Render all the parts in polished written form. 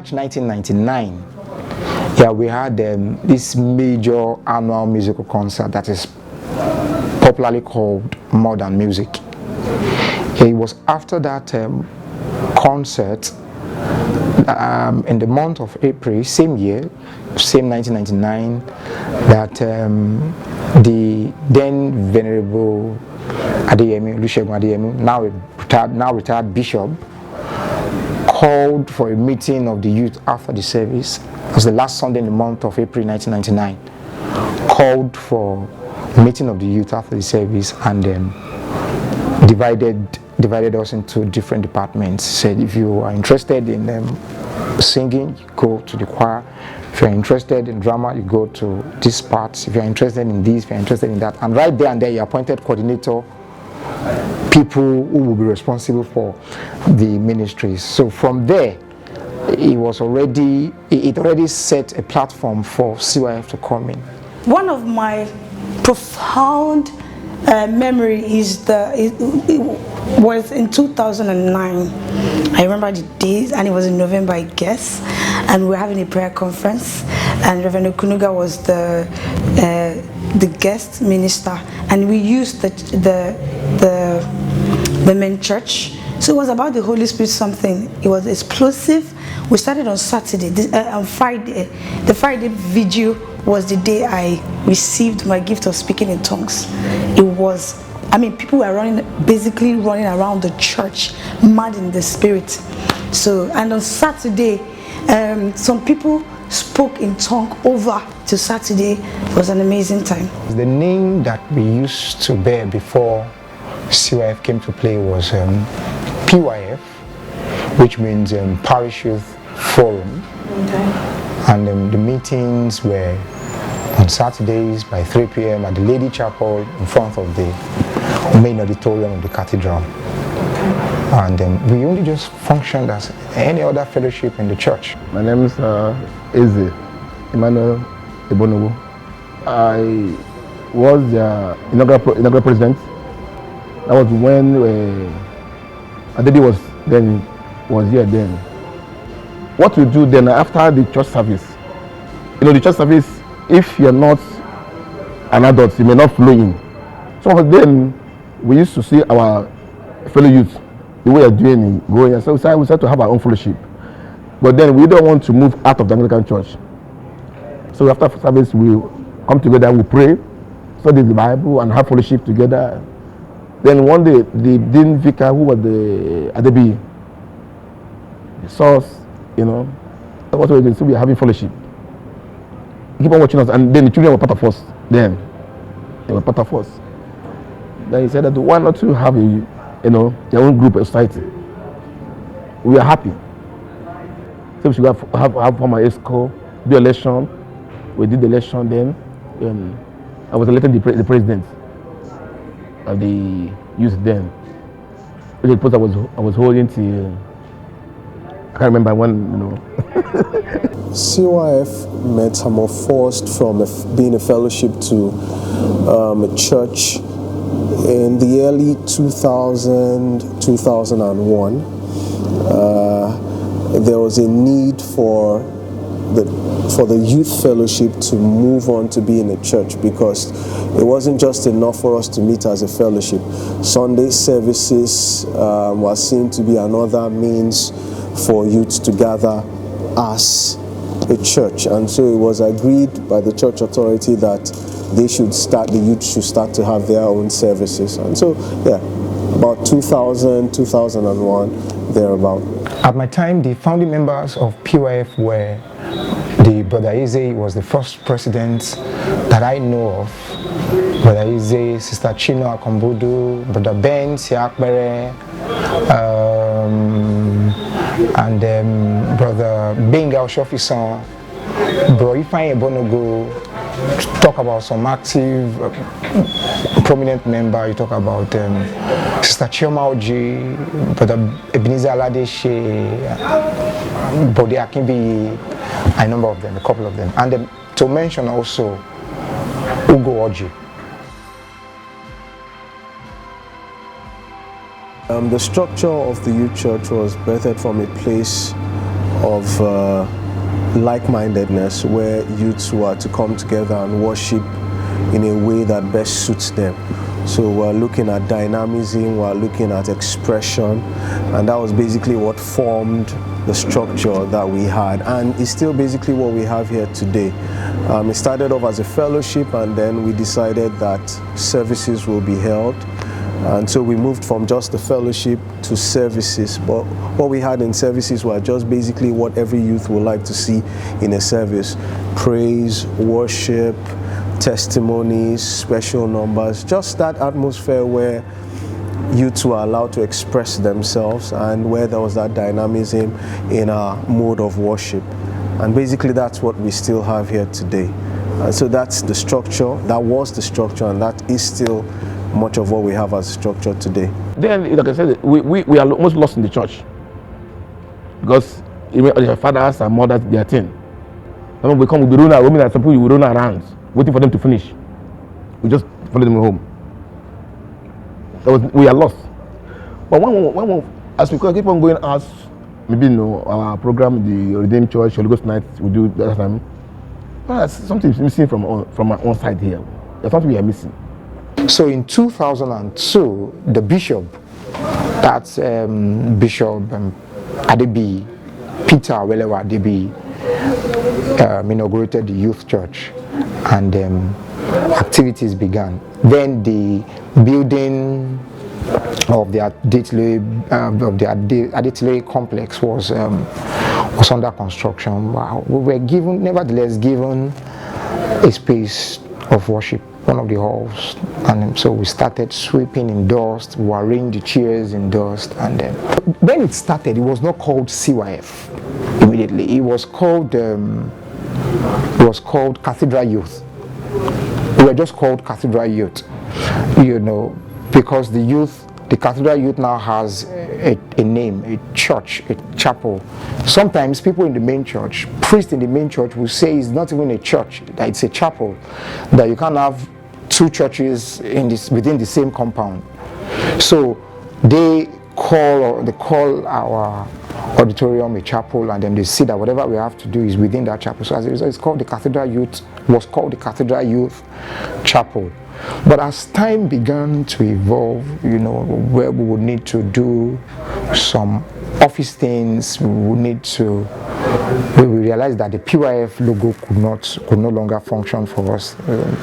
March 1999, yeah, we had this major annual musical concert that is popularly called Modern Music. It was after that concert, in the month of April, same year, same 1999, that the then Venerable Olusegun Adeyemi, now retired bishop, called for a meeting of the youth after the service. It was the last Sunday in the month of April 1999. Called for a meeting of the youth after the service, and divided us into different departments. Said if you are interested in singing, you go to the choir. If you're interested in drama, you go to this part. If you're interested in this, if you're interested in that. And right there and there, you appointed coordinator, people who will be responsible for the ministries. So from there, it already set a platform for CYF to come in. One of my profound memory is it was in 2009. I remember the days, and it was in November, I guess, and we were having a prayer conference, and Reverend Okunuga was the guest minister, and we used the main church. So it was about the Holy Spirit something. It was explosive. We started on Saturday. On Friday, the Friday video was the day I received my gift of speaking in tongues. It was, people were basically running around the church, mad in the spirit. So, and on Saturday, some people spoke in tongue over to Saturday. It was an amazing time. The name that we used to bear before CYF came to play was PYF, which means Parish Youth Forum. Okay. And the meetings were on Saturdays by 3 p.m. at the Lady Chapel in front of the main auditorium of the Cathedral. And we only just functioned as any other fellowship in the church. My name is Eze Emmanuel Ebonobo. I was the inaugural president. That was when Adebi was here then. What we do then after the church service, the church service, if you're not an adult, you may not flow in. So then we used to see our fellow youth, the way they're doing it, going. So we started to have our own fellowship. But then we don't want to move out of the Anglican church. So after service, we come together, we pray, study the Bible, and have fellowship together. Then one day, the Dean Vicar, who was the Adebi, saw us, that's what we were doing. So we were having fellowship. He keep on watching us, and then the children were part of us. Then they were part of us. Then he said that why not to have their own group of society? We are happy. So we should have formal ESCO, do election. We did the election then. I was elected the president of the youth then. The post I was holding till I can't remember when, CYF metamorphosed from being a fellowship to a church in the early 2001. There was a need for the youth fellowship to move on to be in a church, because it wasn't just enough for us to meet as a fellowship. Sunday services were seen to be another means for youth to gather as a church, and so it was agreed by the church authority that the youth should start to have their own services. And so, yeah, about 2000, 2001, thereabout. At my time, the founding members of PYF were the Brother Eze was the first president that I know of. Brother Eze, Sister Chino Akombudu, Brother Ben Siakbere, and Brother Benga Oshofison, Bro Ifeanyi Ebonogo. Talk about some active, prominent member. You talk about Sister Chioma Oji, Brother Ebenezer Aladeshe, Bode Akinbi, a number of them, a couple of them. And to mention also Ugo Oji. The structure of the youth church was birthed from a place of like-mindedness, where youths were to come together and worship in a way that best suits them. So we're looking at dynamism, we're looking at expression, and that was basically what formed the structure that we had, and it's still basically what we have here today. It started off as a fellowship, and then we decided that services will be held, and so we moved from just the fellowship to services. But what we had in services were just basically what every youth would like to see in a service: praise, worship, testimonies, special numbers, just that atmosphere where youths were allowed to express themselves and where there was that dynamism in our mode of worship. And basically that's what we still have here today. So that's the structure, that was the structure, and that is still much of what we have as a structure today. Then, like I said, we are almost lost in the church because the fathers and mothers, they are thing. When we come, we'll be running around, women and some people will run around, waiting for them to finish. We just follow them home. We are lost. But when as we keep on going out, maybe our program, the Redeemed Church, Holy Ghost Night, we do that time. Well, something's missing from our own side here. There's something we are missing. So in 2002, the bishop, that's Bishop Adebi, Peter Welewa Adebi, inaugurated the youth church, and activities began. Then the building of the Aditile complex was under construction. Wow. We were nevertheless given a space of worship, one of the halls, and so we started sweeping in dust. We arranged the chairs in dust, and when it started, it was not called CYF immediately. It was called Cathedral Youth. We were just called Cathedral Youth, because the Cathedral Youth now has a name, a church, a chapel. Sometimes people in the main church, priests in the main church will say it's not even a church, that it's a chapel, that you can't have two churches within the same compound. So they call our auditorium a chapel, and then they see that whatever we have to do is within that chapel. So as a result, it's called the Cathedral Youth, was called the Cathedral Youth Chapel. But as time began to evolve, where we would need to do some office things, we realized that the PYF logo could no longer function for us,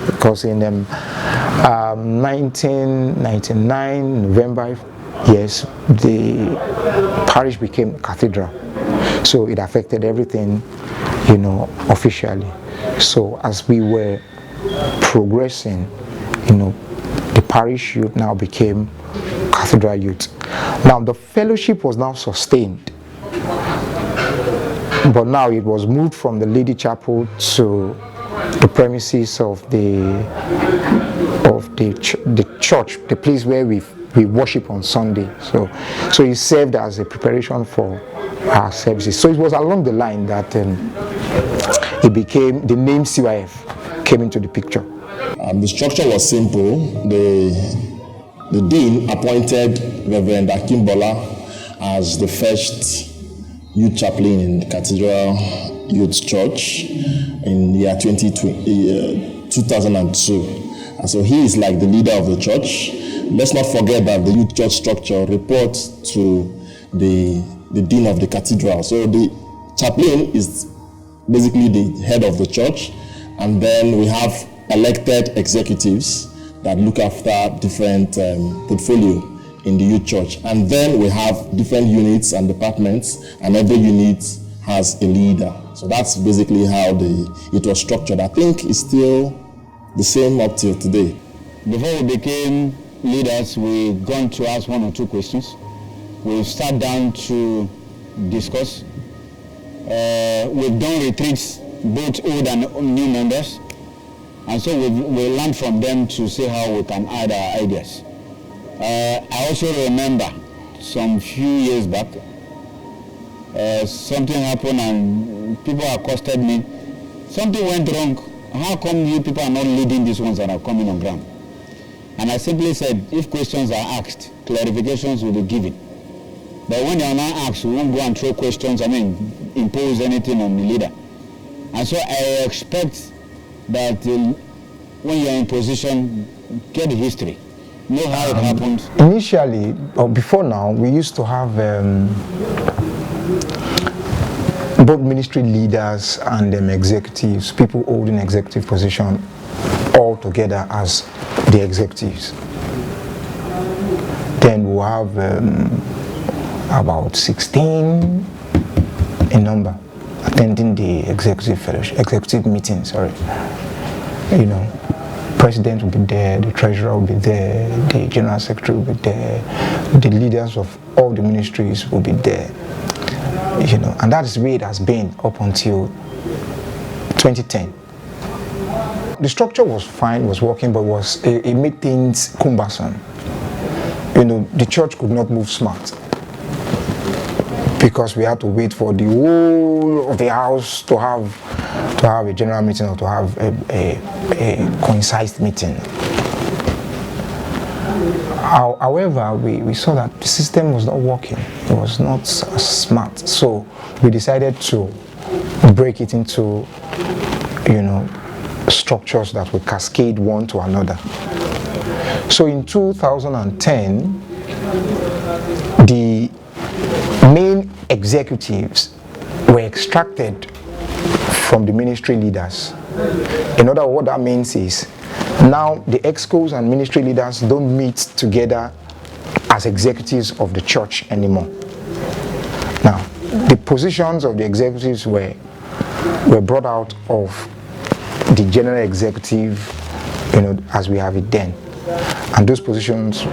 because in 1999 November, yes, the parish became cathedral, so it affected everything, officially. So as we were progressing, the parish youth now became Cathedral Youth. Now the fellowship was now sustained, but now it was moved from the Lady Chapel to the premises of the church, the place where we worship on Sunday. So it served as a preparation for our services. So it was along the line that it became, the name CYF came into the picture. The structure was simple. The dean appointed Reverend Akimbola as the first youth chaplain in the Cathedral Youth Church in the year 2002. And so he is like the leader of the church. Let's not forget that the youth church structure reports to the dean of the cathedral. So the chaplain is basically the head of the church, and then we have elected executives that look after different portfolio in the youth church. And then we have different units and departments, and every unit has a leader. So that's basically how it was structured. I think it's still the same up till today. Before we became leaders, we've gone to ask one or two questions. We've sat down to discuss. We've done retreats, both old and new members. And so we learned from them to see how we can add our ideas. I also remember some few years back, something happened and people accosted me. Something went wrong. How come you people are not leading these ones that are coming on ground? And I simply said, if questions are asked, clarifications will be given. But when they are now asked, we won't go and throw questions, impose anything on the leader. And so I expect that when you're in position, get the history, know how it happened. Initially, or before now, we used to have both ministry leaders and executives, people holding executive position, all together as the executives. Then we'll have about 16 in number attending the executive meeting. President will be there, the treasurer will be there, the general secretary will be there, the leaders of all the ministries will be there. And that is the way it has been up until 2010. The structure was fine, was working, but it made things cumbersome. The church could not move smart because we had to wait for the whole of the house to have a general meeting or to have a coincised meeting. However, we saw that the system was not working. It was not smart. So we decided to break it into, structures that would cascade one to another. So in 2010, the main executives were extracted from the ministry leaders. In other words, what that means is now the excos and ministry leaders don't meet together as executives of the church anymore. Now, the positions of the executives were brought out of the general executive, as we have it then. And those positions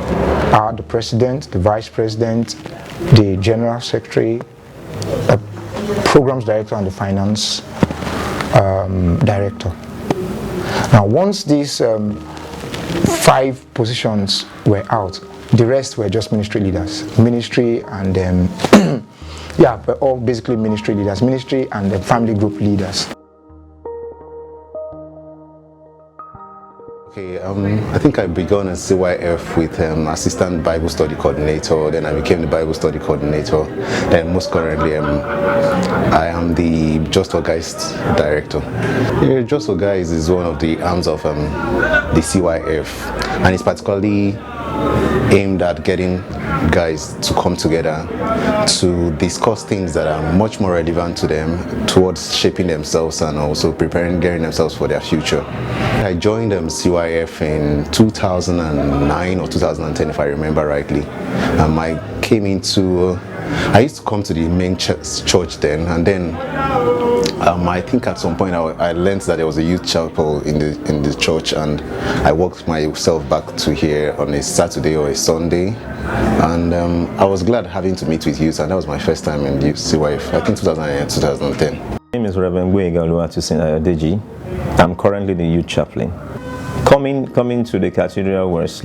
are the president, the vice president, the general secretary, the programs director, and the finance director. Now, once these 5 positions were out, the rest were just ministry leaders. Ministry and we're all basically ministry leaders, ministry and the family group leaders. Okay, I think I began at CYF with assistant Bible study coordinator, then I became the Bible study coordinator, then most currently I am the Just for Guys director. Just for Guys is one of the arms of the CYF, and it's particularly aimed at getting guys to come together to discuss things that are much more relevant to them towards shaping themselves and also getting themselves for their future. I joined CYF in 2009 or 2010 if I remember rightly. I used to come to the main church then, and then I think at some point I learned that there was a youth chapel in the church, and I walked myself back to here on a Saturday or a Sunday, and I was glad having to meet with youth, and that was my first time in CYF, I think 2009, 2010. My name is Reverend Deji. I'm currently the youth chaplain. Coming to the cathedral was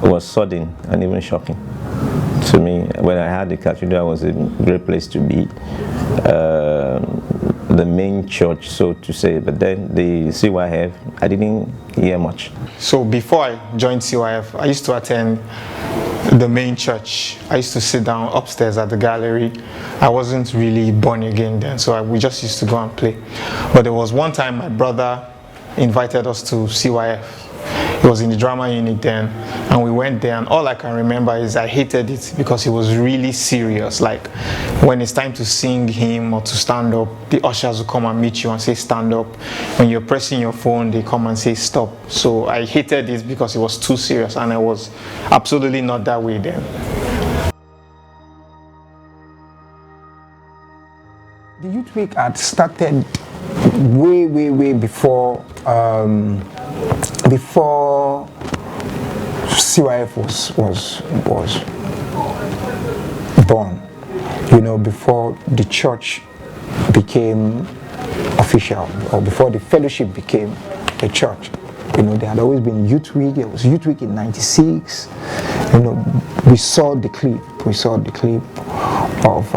was sudden and even shocking to me. When I had the cathedral, was a great place to be, the main church, so to say. But then the CYF, I didn't hear much. So before I joined CYF, I used to attend the main church. I used to sit down upstairs at the gallery. I wasn't really born again then, so we just used to go and play. But there was one time my brother invited us to CYF. He was in the drama unit then, and we went there, and all I can remember is I hated it because it was really serious. Like when it's time to sing hymn or to stand up, the ushers will come and meet you and say stand up. When you're pressing your phone, they come and say stop. So I hated it because it was too serious, and I was absolutely not that way then. The Youth Week had started way before CYF was born. Before the church became official, or before the fellowship became a church. There had always been Youth Week. There was Youth Week in '96. We saw the clip of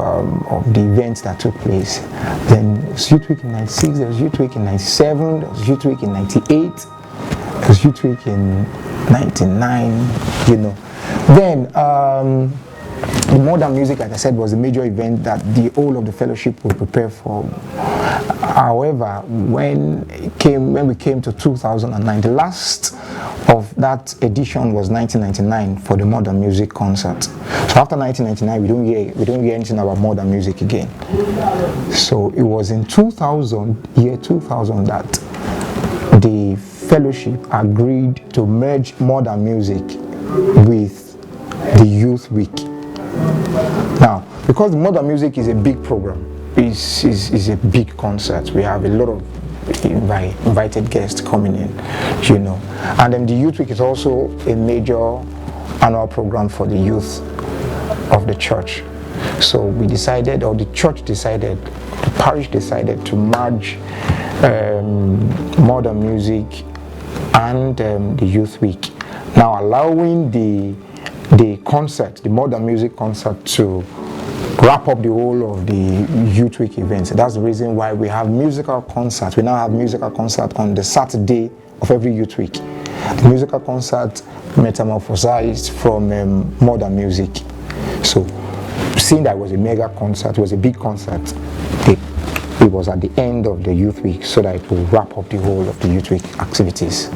the events that took place. Then there was Youth Week in '96, there was Youth Week in '97, there was Youth Week in '98, there was Youth Week in '99, Then The modern music, like I said, was a major event that the whole of the fellowship would prepare for. However, when we came to 2009, the last of that edition was 1999 for the modern music concert. So after 1999, we don't hear anything about modern music again. So it was in 2000 that the fellowship agreed to merge modern music with the Youth Week. Now, because modern music is a big program, is a big concert. We have a lot of invited guests coming in, you know. And then the Youth Week is also a major annual program for the youth of the church. So we decided, or the church decided, the parish decided to merge modern music and the Youth Week. Now allowing the concert, the modern music concert, to wrap up the whole of the Youth Week events. That's the reason why we have musical concerts. We now have musical concert on the Saturday of every Youth Week. The musical concert metamorphosized from modern music. So, seeing that it was a mega concert, it was a big concert, it was at the end of the Youth Week so that it will wrap up the whole of the Youth Week activities.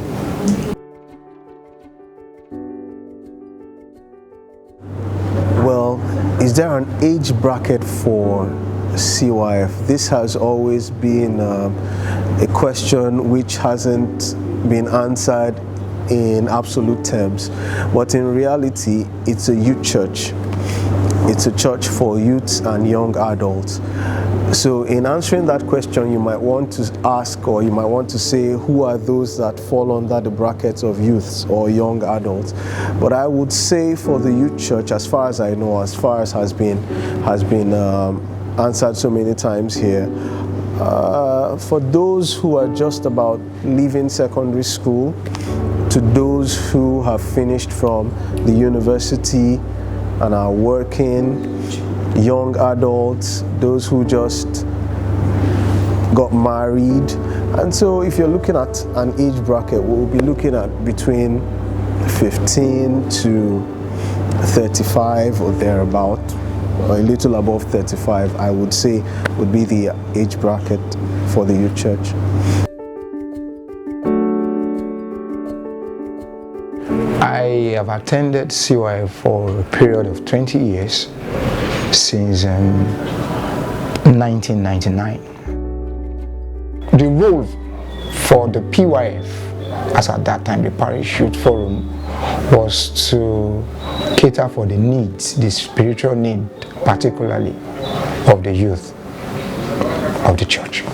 Is there an age bracket for CYF? This has always been a question which hasn't been answered in absolute terms, but in reality, it's a youth church. It's a church for youths and young adults. So in answering that question, you might want to ask, or you might want to say, who are those that fall under the brackets of youths or young adults? But I would say for the youth church, as far as I know, as far as has been answered so many times here, for those who are just about leaving secondary school, to those who have finished from the university and are working, young adults, those who just got married. And so if you're looking at an age bracket, we'll be looking at between 15 to 35 or thereabout, or a little above 35, I would say would be the age bracket for the youth church. I have attended CYF for a period of 20 years, since 1999. The role for the PYF, as at that time the Parish Youth Forum, was to cater for the needs, the spiritual need, particularly of the youth of the church.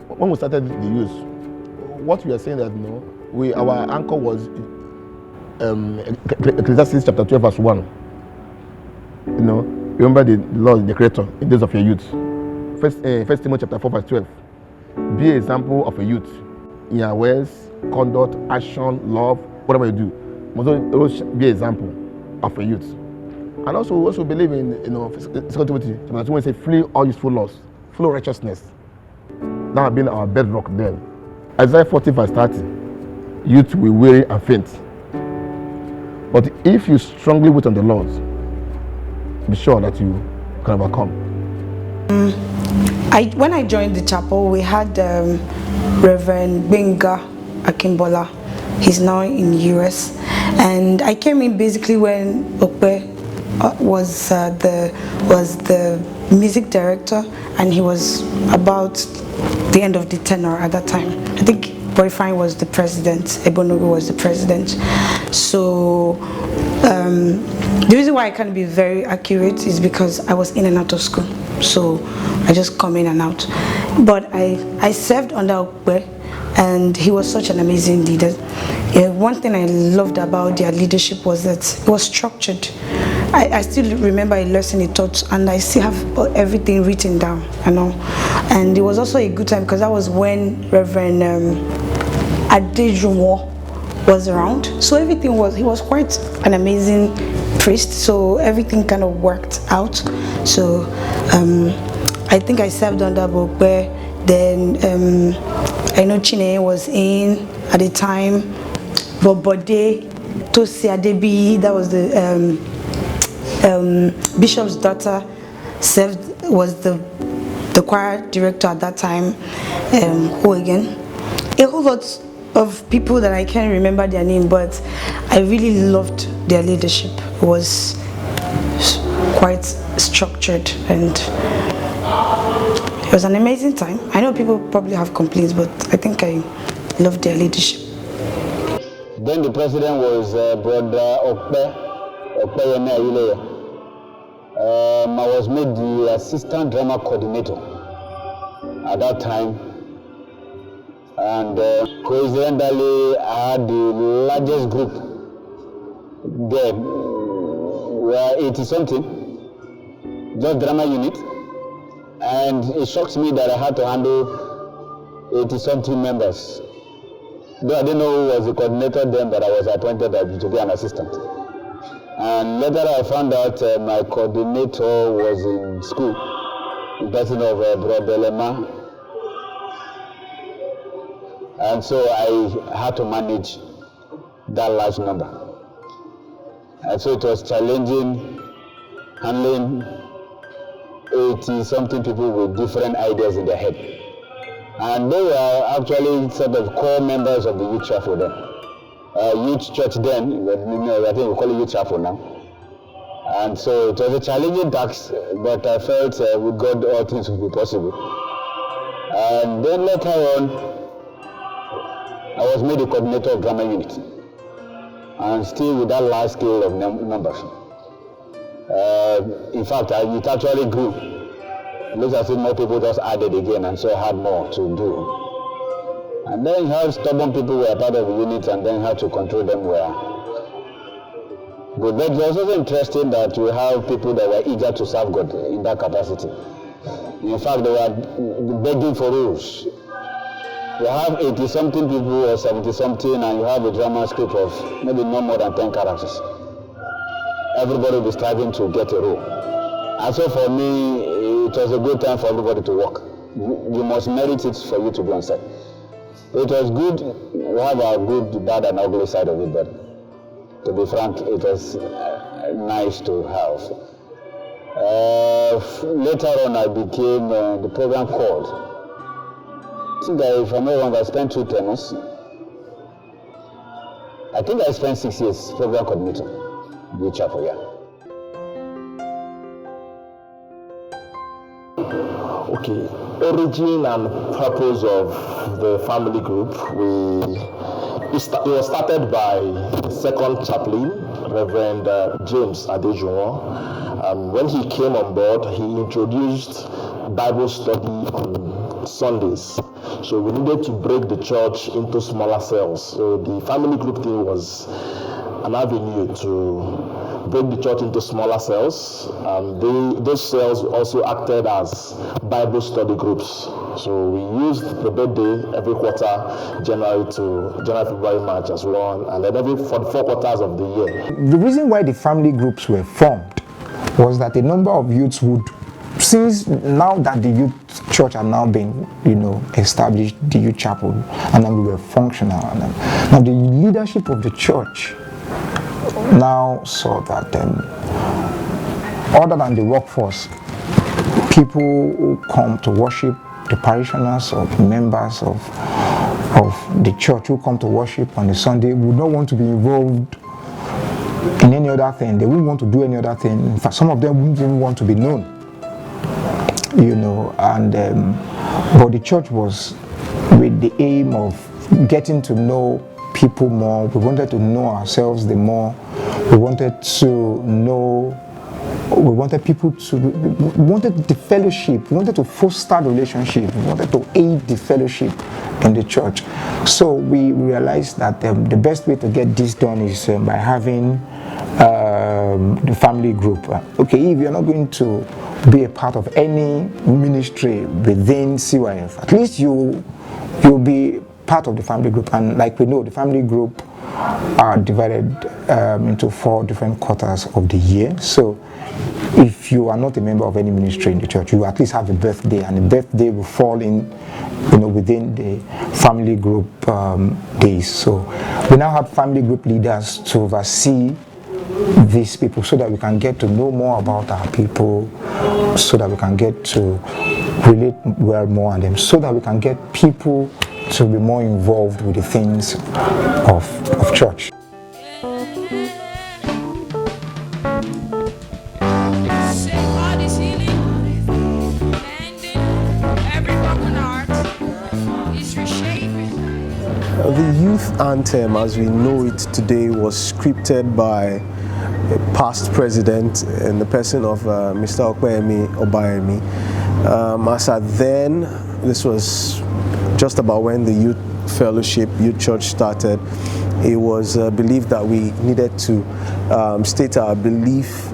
When we started the youth, what we are saying that our anchor was Ecclesiastes chapter 12 verse 1. Remember the Lord, the Creator, in days of your youth. First Timothy chapter 4 verse 12. Be an example of a youth in your words, conduct, action, love, whatever you do. Must always be an example of a youth. And also we also believe in 2 Timothy chapter 2 when it says, flee all useful laws, flow righteousness. That has been our bedrock then. Isaiah 40 verse 30. Youth will weary and faint. But if you strongly wait on the Lord, be sure that you can overcome. When I joined the chapel, we had Reverend Benga Akimbola. He's now in the US, and I came in basically when Okpe was the music director, and he was about the end of the tenure at that time. I think Boyfine was the president, Ebonogo was the president. So the reason why I can't be very accurate is because I was in and out of school. So I just come in and out. But I served under Okpe, and he was such an amazing leader. One thing I loved about their leadership was that it was structured. I still remember a lesson he taught, and I still have everything written down, And it was also a good time because that was when Reverend Adejumo was around. So everything he was quite an amazing priest, so everything kind of worked out. So I think I served under Bokwe. Then I know Chine was in at the time, Bobode, Tosi Adebi, that was the Bishop's daughter was the choir director at that time. Who again? A whole lot of people that I can't remember their name, but I really loved their leadership. It was quite structured and it was an amazing time. I know people probably have complaints, but I think I loved their leadership. Then the president was Brother Okpeyeme Ayileye. I was made the assistant drama coordinator at that time. And coincidentally, I had the largest group there. We were 80-something, just drama unit. And it shocks me that I had to handle 80-something members. Though I didn't know who was the coordinator then, but I was appointed to be an assistant. And later I found out my coordinator was in school, the person of Brother Lema. And so I had to manage that large number. And so it was challenging handling 80-something people with different ideas in their head. And they were actually sort of core members of the youth chapel then. Youth church then, I think we call it youth chapel now. And so it was a challenging task, but I felt with God all things would be possible. And then later on, I was made the coordinator of drama unit. And still with that large scale of numbers. In fact, it actually grew. It looks as if more people just added again, and so I had more to do. And then you have stubborn people who were part of the unit, and then how to control them were good. But it was also interesting that you have people that were eager to serve God in that capacity. In fact, they were begging for rules. You have 80-something people or 70-something, and you have a drama script of maybe no more than 10 characters. Everybody will be striving to get a role. And so for me, it was a good time for everybody to work. You must merit it for you to be on set. It was good. We have a good, bad, and ugly side of it, but to be frank, it was nice to have. Later on, I became the program called. I think if I'm not wrong, I spent 2 tenors. I think I spent 6 years program coordinator, the chapel, yeah. Okay, origin and purpose of the family group. It was started by the second chaplain, Reverend James Adejuwon. When he came on board, he introduced Bible study on Sundays. So we needed to break the church into smaller cells. So the family group thing was an avenue to break the church into smaller cells. Those cells also acted as Bible study groups. So we used the birthday every quarter, January, February, March as one, and then for the 4 quarters of the year. The reason why the family groups were formed was that a number of youths would, since now that the youth church are now being, established, the youth chapel, and then we were functional. And now the leadership of the church now saw that other than the workforce, people who come to worship, the parishioners or the members of the church who come to worship on a Sunday would not want to be involved in any other thing. They wouldn't want to do any other thing. In fact, some of them wouldn't even want to be known. But the church was with the aim of getting to know people more. We wanted to know ourselves the more. We wanted the fellowship. We wanted to foster the relationship. We wanted to aid the fellowship in the church. So we realized that the best way to get this done is by having the family group. Okay, if you're not going to be a part of any ministry within CYF, at least you'll be part of the family group. And like we know, the family group are divided into 4 different quarters of the year. So if you are not a member of any ministry in the church, you at least have a birthday, and the birthday will fall in within the family group days. So we now have family group leaders to oversee these people so that we can get to know more about our people, so that we can get to relate well more on them, so that we can get people to be more involved with the things of church. The youth anthem, as we know it today, was scripted by a past president in the person of Mr. Obayemi. As at then, this was just about when the youth fellowship, youth church started. It was believed that we needed to state our belief,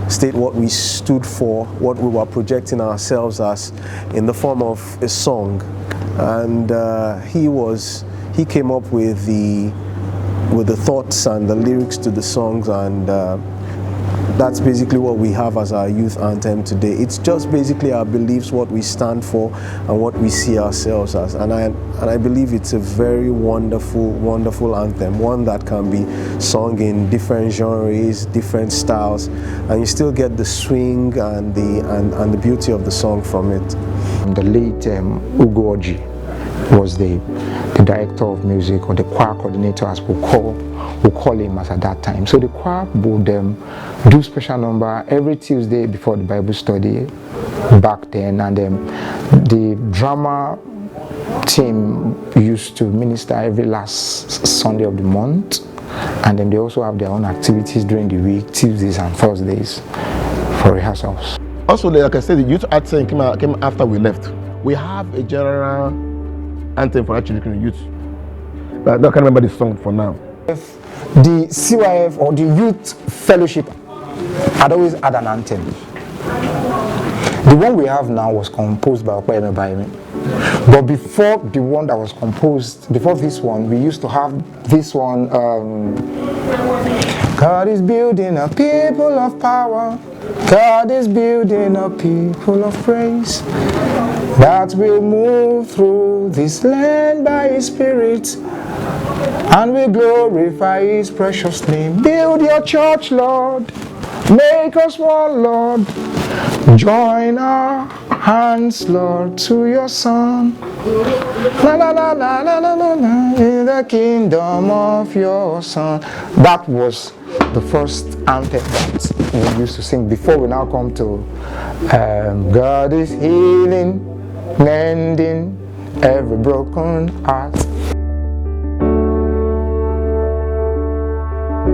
state what we stood for, what we were projecting ourselves as, in the form of a song. And he came up with the thoughts and the lyrics to the songs, and that's basically what we have as our youth anthem today. It's just basically our beliefs, what we stand for, and what we see ourselves as. And I believe it's a very wonderful anthem, one that can be sung in different genres, different styles, and you still get the swing and the beauty of the song from it. The late IGODE was the director of music, or the choir coordinator, as we'll call him as at that time. So the choir would do special number every Tuesday before the Bible study back then, and the drama team used to minister every last Sunday of the month, and then they also have their own activities during the week, Tuesdays and Thursdays, for rehearsals. Also, like I said, the youth anthem came after we left. We have a general anthem for our children youth, but I can't remember the song for now. The CYF or the youth fellowship had always had an anthem. The one we have now was composed by Obayemi. But before the one that was composed, before this one, we used to have this one. God is building a people of power. God is building a people of praise that will move through this land by His Spirit, and we glorify His precious name. Build your church, Lord. Make us one, Lord. Join our hands, Lord, to your Son. La la la la la la la la, in the kingdom of your Son. That was the first anthem that we used to sing before we now come to God is healing, mending every broken heart.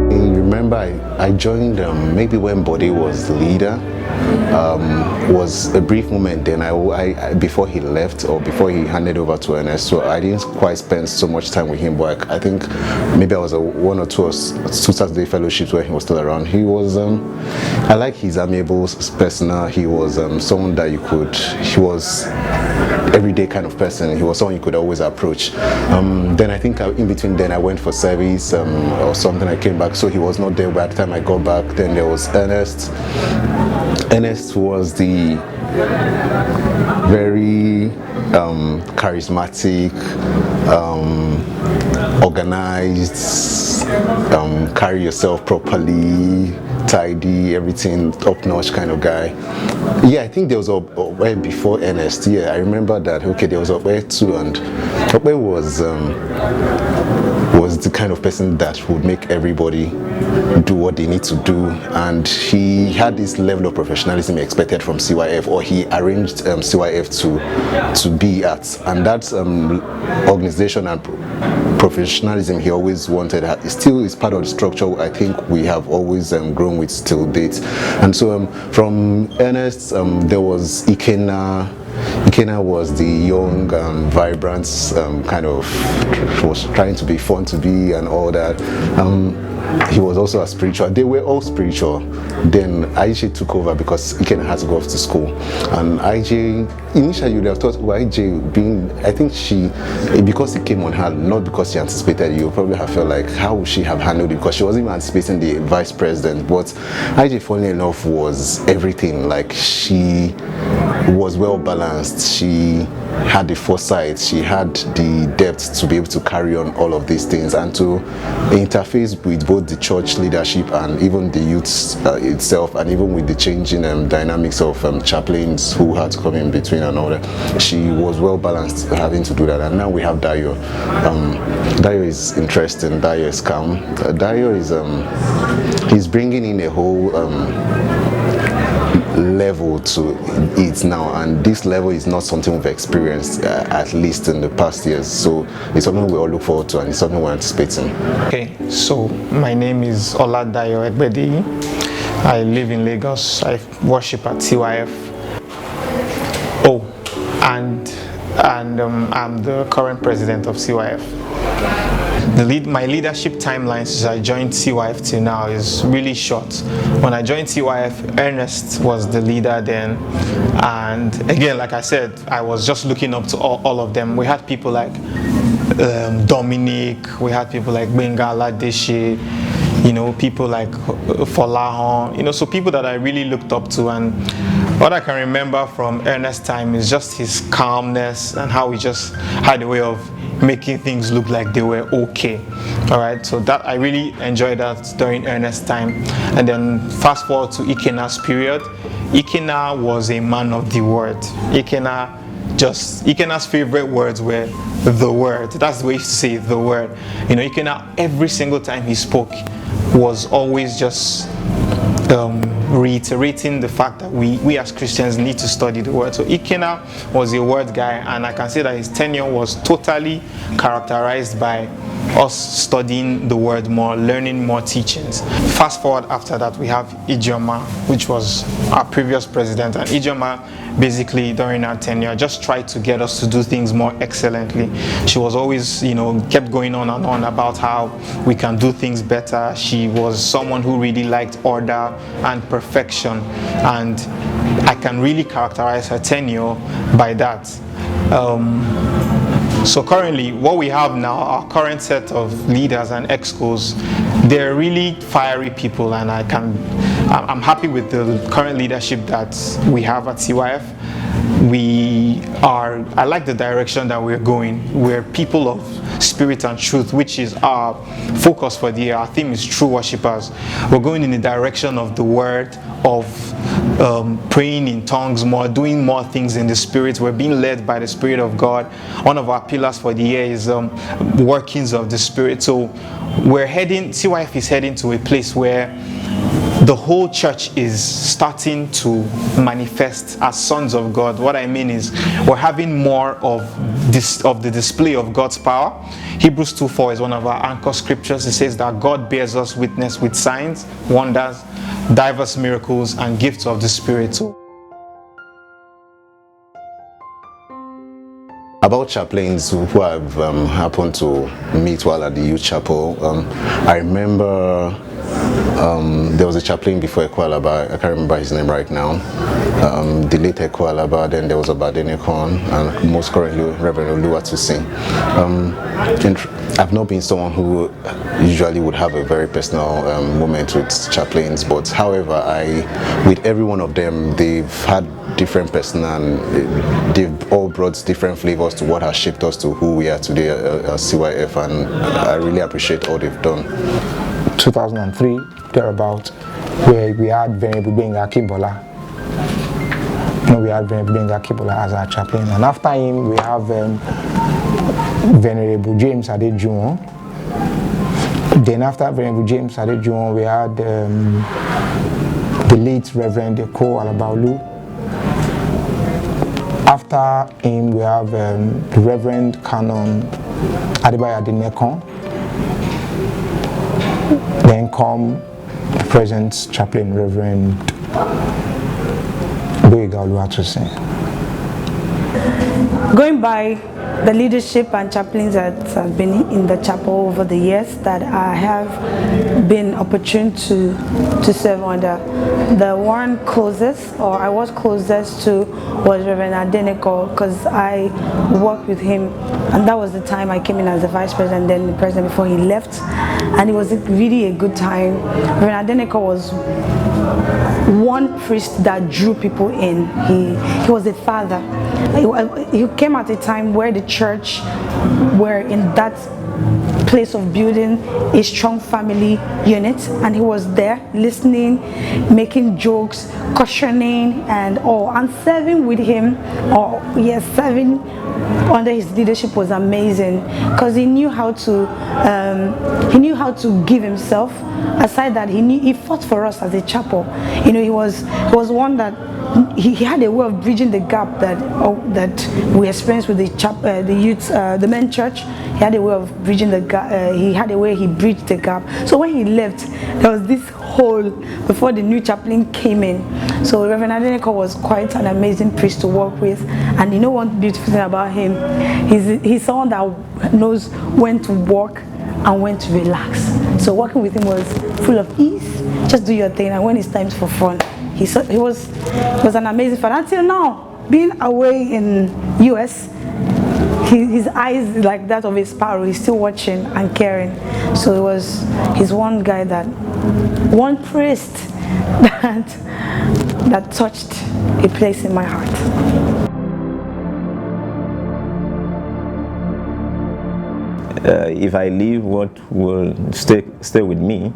Remember, I joined maybe when Bode was the leader. Was a brief moment then I before he left, or before he handed over to Ernest, so I didn't quite spend so much time with him, but I think maybe I was one or two Saturday fellowships where he was still around. He was I like his amiable persona. He was someone that he was everyday kind of person. He was someone you could always approach. Then I think in between then I went for service or something. I came back, so he was not there. By the time I got back, then there was Ernest. Ernest was the very charismatic, organized, carry yourself properly, tidy, everything top-notch kind of guy. Yeah, I think there was a way before Ernest. Yeah, I remember that. Okay, there was a way too, and Ope was the kind of person that would make everybody do what they need to do, and he had this level of professionalism expected from CYF, or he arranged CYF to be at, and that organization and professionalism he always wanted still is part of the structure I think we have always grown with till date. And so from Ernest, there was Ikenna. Ikenna was the young, vibrant, kind of was trying to be fun to be and all that. He was also a spiritual. They were all spiritual. Then IJ took over because Ikenna had to go off to school. And IJ, initially you would have thought, well, IJ being, I think she, because it came on her, not because she anticipated, you probably have felt like, how would she have handled it? Because she wasn't even anticipating the vice president. But IJ, funny enough, was everything. Like, she was well balanced. She had the foresight, she had the depth to be able to carry on all of these things and to interface with both the church leadership and even the youth itself, and even with the changing dynamics of chaplains who had to come in between and all that. She was well balanced having to do that. And now we have Dayo. Dayo is interesting. Dayo is calm. Dayo is he's bringing in a whole level to it now, and this level is not something we've experienced at least in the past years, so it's something we all look forward to and it's something we're anticipating. Okay, so my name is Oladayo Egbedi. I live in Lagos. I worship at CYF. Oh, and I'm the current president of CYF. My leadership timeline since I joined CYF till now is really short. When I joined CYF, Ernest was the leader then, and again, like I said, I was just looking up to all of them. We had people like Dominic, we had people like Bengala Deshe, you know, people like Folahon, you know, so people that I really looked up to. And what I can remember from Ernest's time is just his calmness and how he just had a way of making things look like they were okay. All right, so that I really enjoyed that during Ernest's time. And then fast forward to Ikena's period. Ikena was a man of the word. Ikena's favorite words were the word. That's the way he used to say the word. You know, Ikena, every single time he spoke, was always just reiterating the fact that we as Christians need to study the word. So Ikena was a word guy, and I can say that his tenure was totally characterized by us studying the word more, learning more teachings. Fast forward after that, we have Ijoma, which was our previous president, and Ijoma basically during our tenure just tried to get us to do things more excellently. She was always, you know, kept going on and on about how we can do things better. She was someone who really liked order and perfection, and I can really characterize her tenure by that. So currently, what we have now, our current set of leaders and exco's, they're really fiery people, and I'm happy with the current leadership that we have at CYF. I like the direction that we're going. We're people of spirit and truth, which is our focus for the year. Our theme is true worshippers. We're going in the direction of the word, of praying in tongues more, doing more things in the spirit. We're being led by the Spirit of God. One of our pillars for the year is workings of the Spirit. So CYF is heading to a place where the whole church is starting to manifest as sons of God. What I mean is we're having more of the display of God's power. Hebrews 2:4 is one of our anchor scriptures. It says that God bears us witness with signs, wonders, diverse miracles, and gifts of the Spirit. About chaplains who I've happened to meet while at the youth chapel, I remember there was a chaplain before Ekwalaba, I can't remember his name right now, the late Ekwalaba, then there was Obadenekon, and most currently Reverend Oluwatosin. I've not been someone who usually would have a very personal moment with chaplains, but however, with every one of them, they've had different personal, they've all brought different flavors to what has shaped us to who we are today at CYF, and I really appreciate all they've done. 2003, thereabout, where we had Venerable Benga Kibola. We had Venerable Benga Kibola as our chaplain, and after him, we have Venerable James Adejuwon. Then after Venerable James Adejuwon, we had the late Reverend Eko Alabaulu. After him, we have the Reverend Canon Adebayo Adenekon. Then come the present chaplain, Reverend Boyega Oluwatosin. Going by the leadership and chaplains that have been in the chapel over the years that I have been opportune to serve under, the one closest, or I was closest to, was Reverend Adeneko, because I worked with him, and that was the time I came in as the vice president, then the president before he left, and it was really a good time. Reverend Adeneko was one priest that drew people in. He was a father, he came at a time where the church were in that place of building a strong family unit, and he was there listening, making jokes, cautioning, and serving with him. Serving under his leadership was amazing, because he knew how to give himself. Aside that, he fought for us as a chapel. He was one that he had a way of bridging the gap that we experienced with the youth, the men church. He had a way of bridging the gap. He bridged the gap. So when he left, there was this hole before the new chaplain came in. So Reverend Adeneko was quite an amazing priest to work with. And one beautiful thing about him, he's someone that knows when to work and when to relax. So working with him was full of ease. Just do your thing, and when it's time for fun, he was an amazing father. Until now, being away in US, his eyes like that of a sparrow. He's still watching and caring. So he's one priest that touched a place in my heart. If I leave, what will stay with me?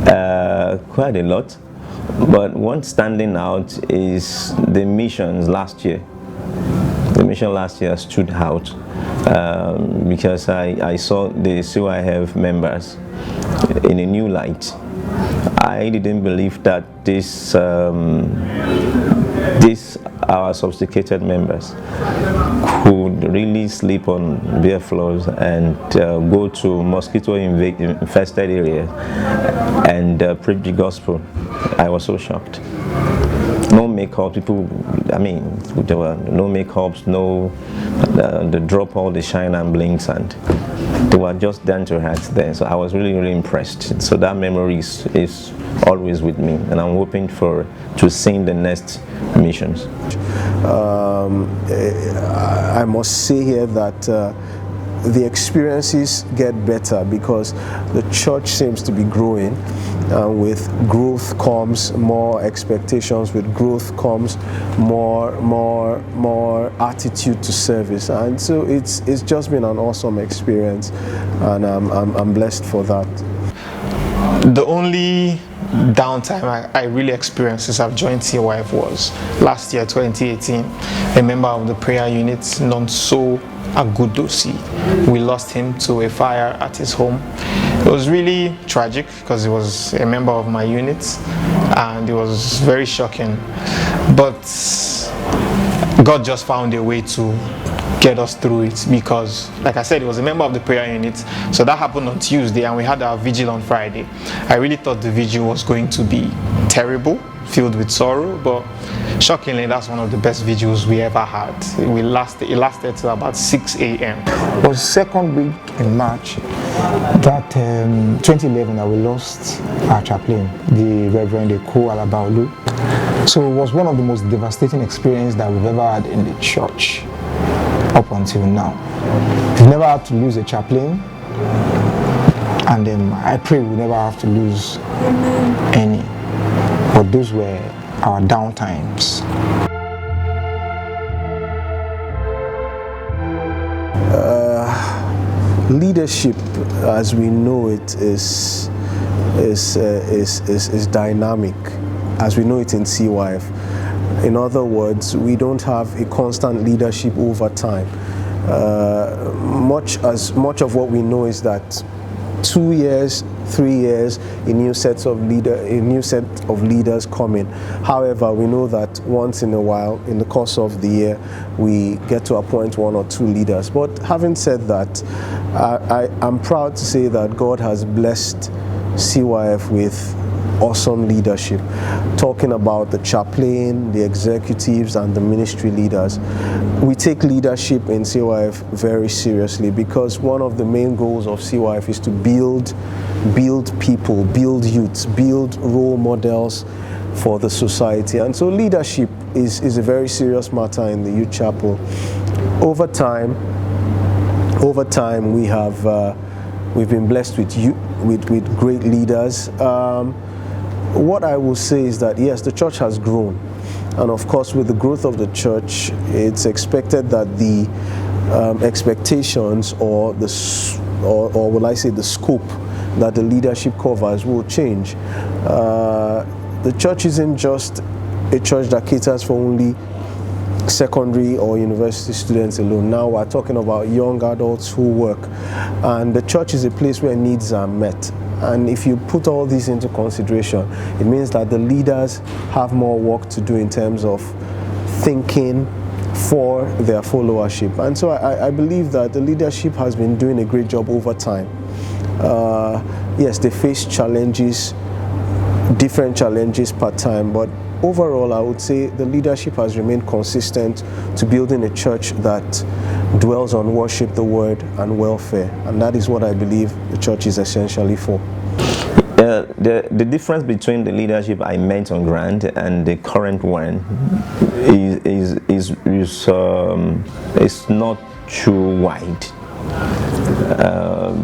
Quite a lot. But one standing out is the missions last year. The mission last year stood out because I saw the CYF members in a new light. I didn't believe that these our sophisticated members could really sleep on bare floors and go to mosquito-infested areas and preach the gospel. I was so shocked. No makeup, there were no makeups, they drop all the shine and blinks, and they were just down to earth there. So I was really, really impressed. So that memory is always with me, and I'm hoping to sing the next missions. I must say here that the experiences get better because the church seems to be growing. With growth comes more expectations. With growth comes more attitude to service, and so it's just been an awesome experience, and I'm blessed for that. The only downtime I really experienced since I've joined CYF was last year, 2018. A member of the prayer unit, Nonso Agudosi, we lost him to a fire at his home. It was really tragic because he was a member of my unit, and it was very shocking. But God just found a way to get us through it, because like I said, he was a member of the prayer unit. So that happened on Tuesday, and we had our vigil on Friday. I really thought the vigil was going to be terrible, filled with sorrow, but shockingly, that's one of the best vigils we ever had. It lasted till about 6 a.m. It was second week in March that 2011 that we lost our chaplain, the Reverend Eko Alabaolu. So it was one of the most devastating experiences that we've ever had in the church up until now. We've never had to lose a chaplain, and I pray we never have to lose any. But those were our down times. Leadership, as we know it, is dynamic, as we know it in CYF. In other words, we don't have a constant leadership over time. Much of what we know is that 2 years, 3 years, a new set of leaders come in. However, we know that once in a while, in the course of the year, we get to appoint 1 or 2 leaders. But having said that, I'm proud to say that God has blessed CYF with awesome leadership. Talking about the chaplain, the executives, and the ministry leaders, we take leadership in CYF very seriously, because one of the main goals of CYF is to build people, build youths, build role models for the society. And so leadership is a very serious matter in the youth chapel. Over time we've been blessed with great leaders. What I will say is that yes, the church has grown, And of course, with the growth of the church, it's expected that the expectations or will I say the scope that the leadership covers will change. The church isn't just a church that caters for only secondary or university students alone. Now we're talking about young adults who work, and the church is a place where needs are met. And if you put all this into consideration, it means that the leaders have more work to do in terms of thinking for their followership. And so I believe that the leadership has been doing a great job over time. Yes, they face challenges, different challenges per time, but overall I would say the leadership has remained consistent to building a church that dwells on worship, the word, and welfare. And that is what I believe the church is essentially for. The difference between the leadership I met on ground and the current one is not too wide.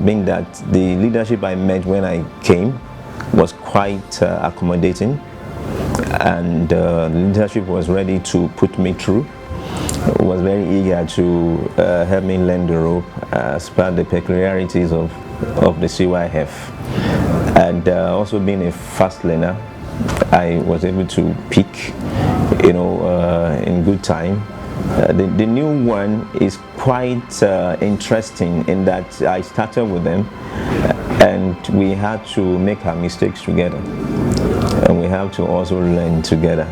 Being that the leadership I met when I came was quite accommodating, and the leadership was ready to put me through, was very eager to help me learn the rope as per the peculiarities of the CYF. And also being a fast learner, I was able to pick, in good time. The new one is quite interesting in that I started with them and we had to make our mistakes together, and we have to also learn together,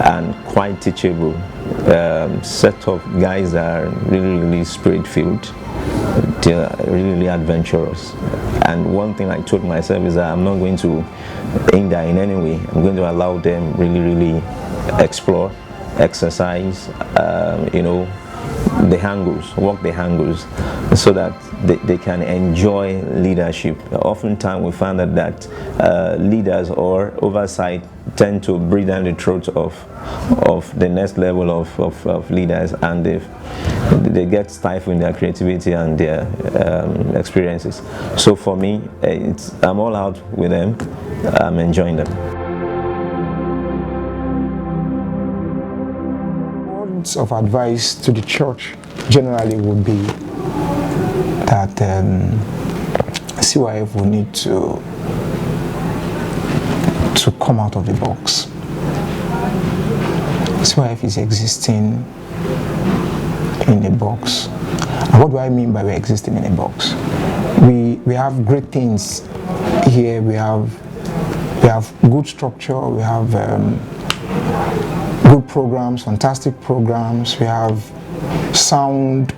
and quite teachable. Set of guys are really spirit-filled. They're really adventurous, and one thing I told myself is that I'm not going to hinder in any way. I'm going to allow them really explore, exercise, the angles, walk the angles, so that they can enjoy leadership. Oftentimes we find that leaders or oversight tend to breathe down the throat of the next level of leaders, and they get stifled in their creativity and their experiences. So for me, I'm all out with them. I'm enjoying them. Words of advice to the church generally would be that CYF will need to come out of the box. CYF is existing in a box. And what do I mean by we're existing in a box? We have great things here. We have good structure. We have good programs, fantastic programs. We have sound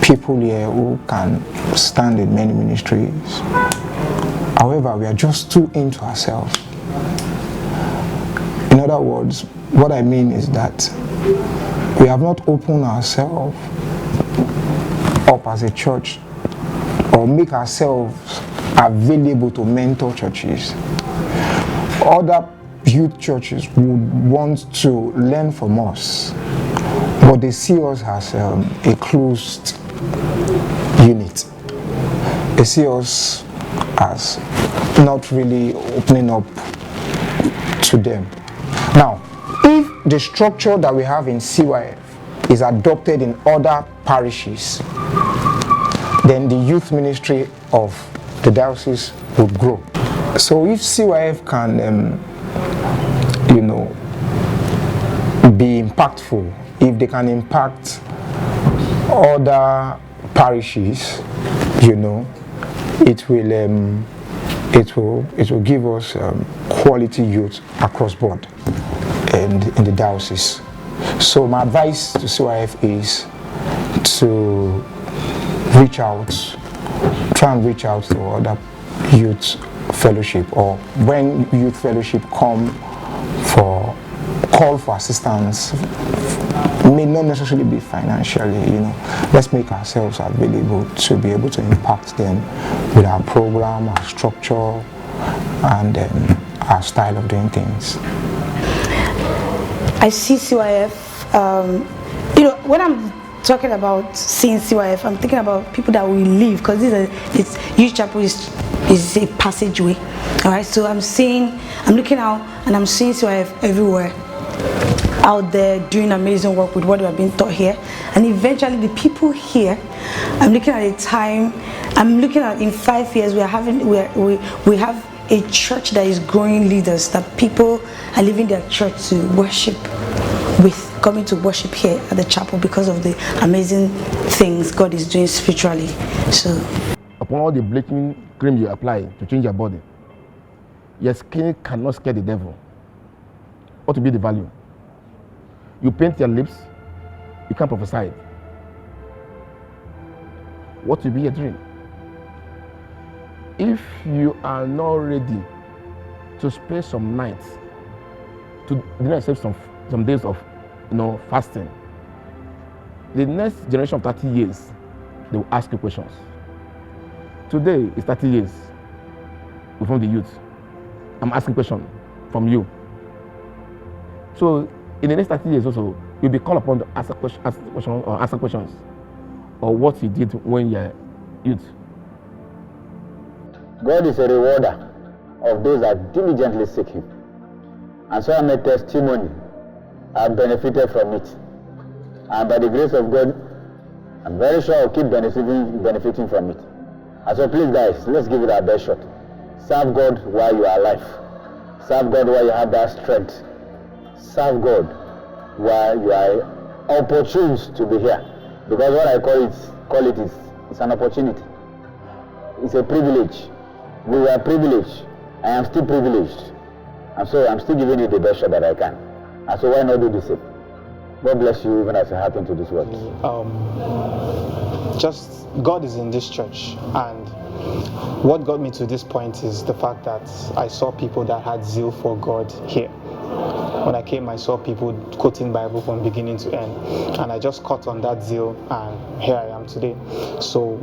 people here who can stand in many ministries. However, we are just too into ourselves. In other words, what I mean is that we have not opened ourselves up as a church or make ourselves available to mentor churches. Other youth churches would want to learn from us, but they see us as a closed unit. They see us as not really opening up to them. Now, if the structure that we have in CYF is adopted in other parishes, then the youth ministry of the diocese would grow. So if CYF can be impactful, if they can impact other parishes, it will give us quality youth across board in the diocese. So my advice to CYF is to try and reach out to other youth fellowship, or when youth fellowship call for assistance, may not necessarily be financially, let's make ourselves available to be able to impact them with our program, our structure, and our style of doing things. I see CYF, when I'm talking about seeing CYF, I'm thinking about people that will leave, because Youth Chapel is a passageway. All right, so I'm looking out and I'm seeing CYF everywhere. out there doing amazing work with what we are being taught here. And eventually the people here, I'm looking at a time, I'm looking at in 5 years we have a church that is growing leaders, that people are leaving their church to worship with, coming to worship here at the chapel because of the amazing things God is doing spiritually. So upon all the bleaching cream you apply to change your body, your skin cannot scare the devil. What will be the value? You paint your lips, you can't prophesy it. What will be your dream? If you are not ready to spend some nights to deny yourself some days of fasting, the next generation of 30 years, they will ask you questions. Today is 30 years from the youth. I'm asking questions from you. So in the next 30 years also, you'll be called upon to answer questions or what you did when you're youth. God is a rewarder of those that diligently seek Him. And so I'm a testimony. I've benefited from it. And by the grace of God, I'm very sure I'll keep benefiting from it. And so please guys, let's give it our best shot. Serve God while you are alive. Serve God while you have that strength. Serve God while you are opportune to be here. Because what I call it is it's an opportunity. It's a privilege. We were privileged. I am still privileged. And so I'm still giving it the best shot that I can. And so why not do the same? God bless you even as you happen to this work. Just God is in this church, and what got me to this point is the fact that I saw people that had zeal for God here. When I came, I saw people quoting Bible from beginning to end, and I just caught on that zeal, and here I am today. So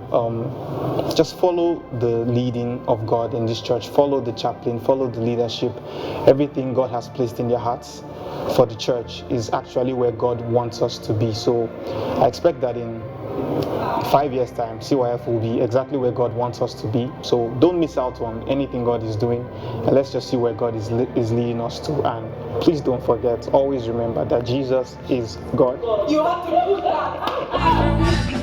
just follow the leading of God in this church, follow the chaplain, follow the leadership. Everything God has placed in their hearts for the church is actually where God wants us to be. So I expect that in 5 years time, CYF will be exactly where God wants us to be. So don't miss out on anything God is doing, and let's just see where God is leading us to. And please don't forget, always remember that Jesus is God. You have to do that.